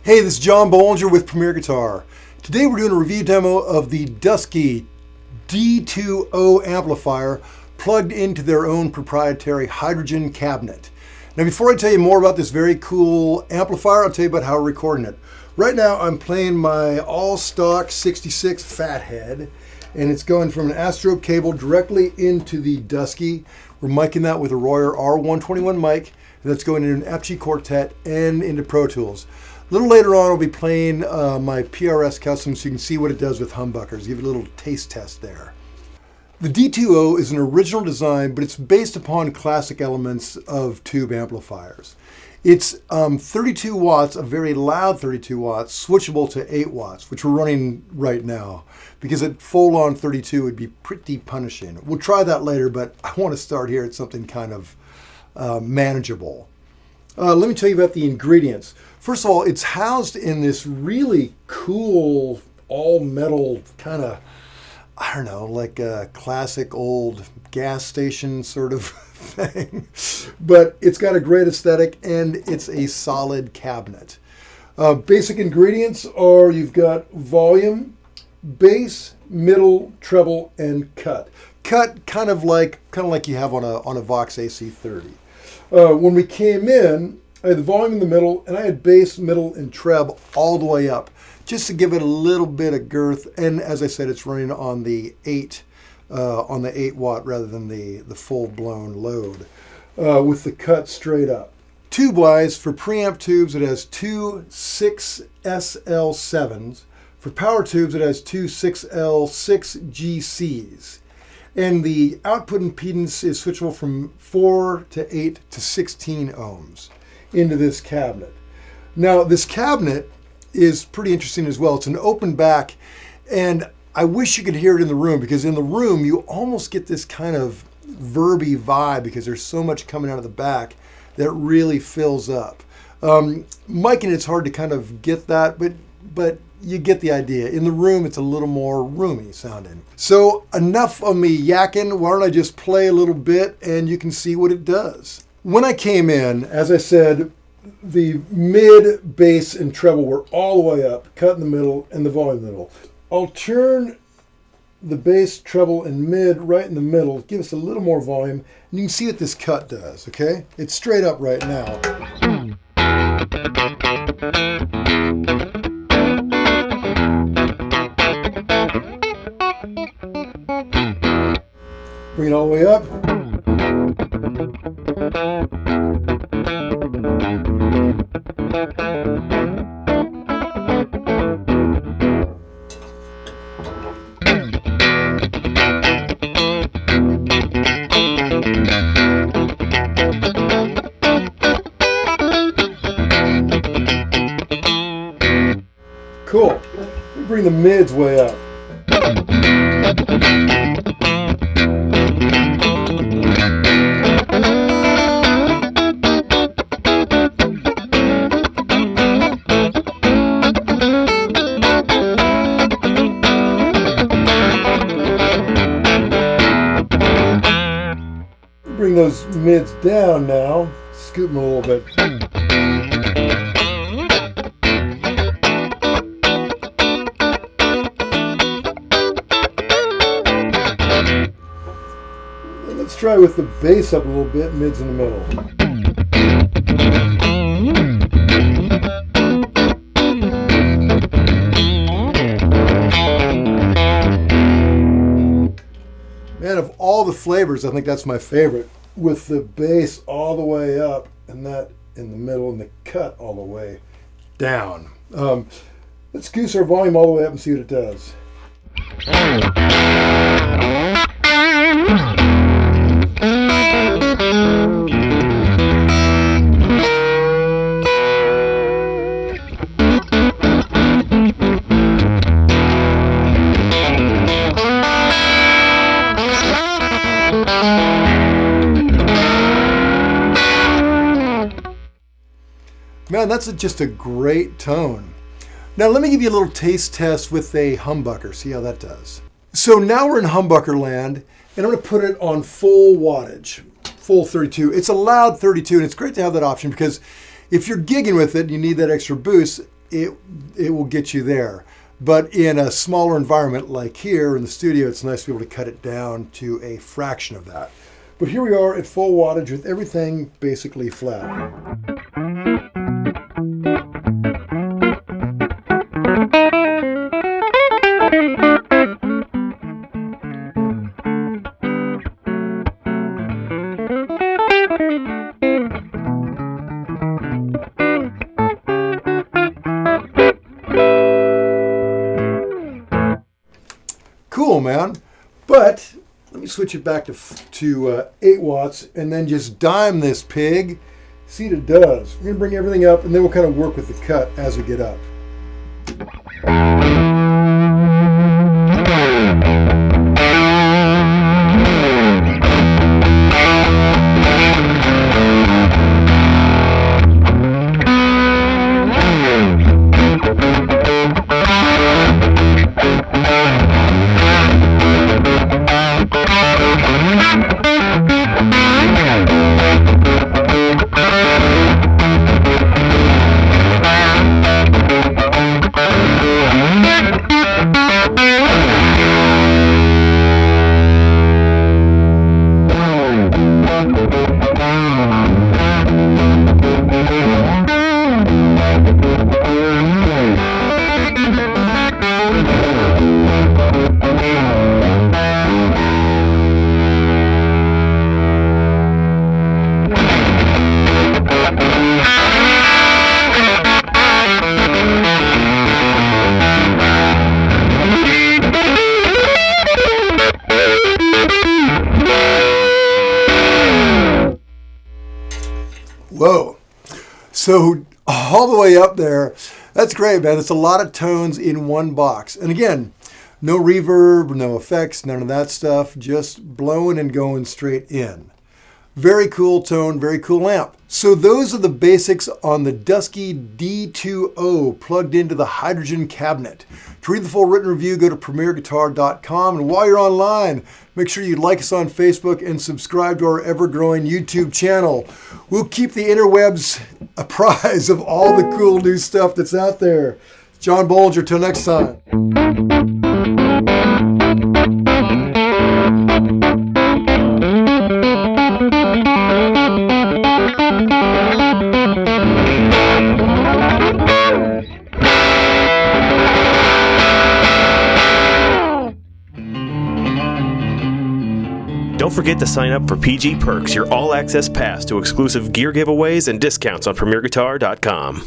Hey, this is John Bollinger with Premier Guitar. Today we're doing a review demo of the Dusky D2O amplifier plugged into their own proprietary hydrogen cabinet. Now before I tell you more about this very cool amplifier, I'll tell you about how we're recording it. Right now I'm playing my all-stock 66 Fathead, and it's going from an Astro cable directly into the Dusky. We're micing that with a Royer R121 mic, and that's going into an FG Quartet and into Pro Tools. A little later on, I'll be playing my PRS custom so you can see what it does with humbuckers. Give it a little taste test there. The D2O is an original design, but it's based upon classic elements of tube amplifiers. It's 32 watts, a very loud 32 watts, switchable to 8 watts, which we're running right now, because at full-on 32 would be pretty punishing. We'll try that later, but I want to start here at something kind of manageable. Let me tell you about the ingredients. First of all, it's housed in this really cool all-metal kind of, I don't know, like a classic old gas station sort of thing. But it's got a great aesthetic and it's a solid cabinet. Basic ingredients are you've got volume, bass, middle, treble, and cut. Cut kind of like you have on a Vox AC30. When we came in, I had the volume in the middle, and I had bass, middle, and treb all the way up, just to give it a little bit of girth. And as I said, it's running on the 8 watt rather than the full-blown load, with the cut straight up. Tube-wise, for preamp tubes, it has two 6SL7s. For power tubes, it has two 6L6GCs. And the output impedance is switchable from 4 to 8 to 16 ohms into this cabinet. Now, this cabinet is pretty interesting as well. It's an open back, and I wish you could hear it in the room, because in the room you almost get this kind of verby vibe because there's so much coming out of the back that really fills up. Micing, it's hard to kind of get that, but you get the idea. In the room, it's a little more roomy sounding. So enough of me yakking. Why don't I just play a little bit and you can see what it does. When I came in, as I said, the mid, bass, and treble were all the way up, cut in the middle, and the volume in the middle. I'll turn the bass, treble, and mid right in the middle, give us a little more volume, and you can see what this cut does, okay? It's straight up right now. Bring it all the way up. Cool. We bring the mids way up. Bring those mids down now, scoop them a little bit. And let's try with the bass up a little bit, mids in the middle. Man, of all the flavors, I think that's my favorite, with the bass all the way up and that in the middle and the cut all the way down. Let's goose our volume all the way up and see what it does. Man, that's just a great tone. Now let me give you a little taste test with a humbucker, see how that does. So now we're in humbucker land, and I'm going to put it on full wattage, full 32. It's a loud 32, and it's great to have that option because if you're gigging with it, you need that extra boost. it will get you there. But in a smaller environment like here in the studio, it's nice to be able to cut it down to a fraction of that. But here we are at full wattage with everything basically flat. Cool, man. But let me switch it back to 8 watts and then just dime this pig. See what it does. We're going to bring everything up and then we'll kind of work with the cut as we get up. Whoa. So all the way up there, that's great, man. It's a lot of tones in one box. And again, no reverb, no effects, none of that stuff, just blowing and going straight in. Very cool tone, very cool amp. So those are the basics on the Dusky D2O plugged into the hydrogen cabinet. To read the full written review, go to premierguitar.com. And while you're online, make sure you like us on Facebook and subscribe to our ever-growing YouTube channel. We'll keep the interwebs apprised of all the cool new stuff that's out there. John Bolger, till next time. Don't forget to sign up for PG Perks, your all-access pass to exclusive gear giveaways and discounts on premierguitar.com.